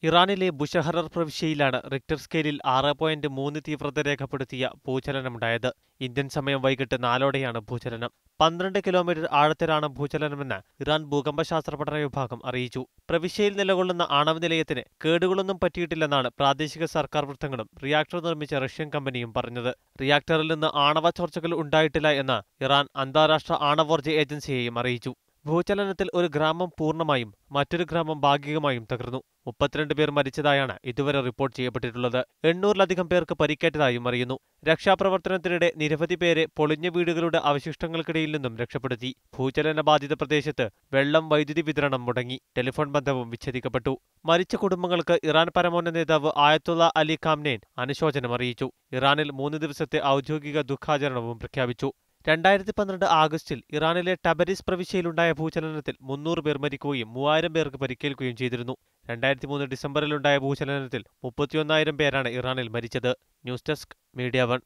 ഇറാനിലെ ബുഷഹറർ പ്രവിശ്യയിലാണ് റിക്ടർ സ്കെയിലിൽ 6.3 തീവ്രത രേഖപ്പെടുത്തിയ ഭൂചലനമുണ്ടായത്. ഇന്ത്യൻ സമയം വൈകിട്ട് 4:00-ഓടെയാണ് ഭൂചലനം. 12 കിലോമീറ്റർ ആഴത്തിലാണ് ഭൂചലനമെന്ന് ഇറാൻ ഭൂകമ്പശാസ്ത്ര പഠന വിഭാഗം അറിയിച്ചു. പ്രവിശ്യയിൽ നിലകൊള്ളുന്ന ആണവ നിലയത്തിന് കേടുകളൊന്നും പറ്റിയിട്ടില്ലെന്നാണ് പ്രാദേശിക സർക്കാർ വൃത്തങ്ങളും റിയാക്ടർ നിർമ്മിച്ച റഷ്യൻ കമ്പനിയും പറഞ്ഞത്. റിയാക്ടറിൽ നിന്ന് ആണവ ചോർച്ചകൾ ഉണ്ടായിട്ടില്ല എന്ന് ഇറാൻ അന്താരാഷ്ട്ര ആണവോർജ്ജ ഏജൻസിയെയും അറിയിച്ചു. ഭൂചലനത്തിൽ ഒരു ഗ്രാമം പൂർണ്ണമായും മറ്റൊരു ഗ്രാമം ഭാഗികമായും തകർന്നു. 32 പേർ മരിച്ചതായാണ് ഇതുവരെ റിപ്പോർട്ട് ചെയ്യപ്പെട്ടിട്ടുള്ളത്. 800-ലധികം പേർക്ക് പരിക്കേറ്റതായും അറിയുന്നു. രക്ഷാപ്രവർത്തനത്തിനിടെ നിരവധി പേരെ പൊളിഞ്ഞ വീടുകളുടെ അവശിഷ്ടങ്ങൾക്കിടയിൽ നിന്നും രക്ഷപ്പെടുത്തി. ഭൂചലന ബാധിത പ്രദേശത്ത് വെള്ളം, വൈദ്യുതി വിതരണം മുടങ്ങി. ടെലിഫോൺ ബന്ധവും വിച്ഛേദിക്കപ്പെട്ടു. മരിച്ച കുടുംബങ്ങൾക്ക് ഇറാൻ പരമോന്നത നേതാവ് ആയത്തുള്ള അലി ഖാംനെയ്ൻ അനുശോചനം അറിയിച്ചു. ഇറാനിൽ 3 ദിവസത്തെ ഔദ്യോഗിക ദുഃഖാചരണവും പ്രഖ്യാപിച്ചു. 2012 ആഗസ്റ്റിൽ ഇറാനിലെ ടബരിസ് പ്രവിശ്യയിലുണ്ടായ ഭൂചലനത്തിൽ 300 പേർ മരിക്കുകയും 3000 പേർക്ക് പരിക്കേൽക്കുകയും ചെയ്തിരുന്നു. 2003 ഡിസംബറിലുണ്ടായ ഭൂചലനത്തിൽ 31,000 പേരാണ് ഇറാനിൽ മരിച്ചത്. News desk, media 1.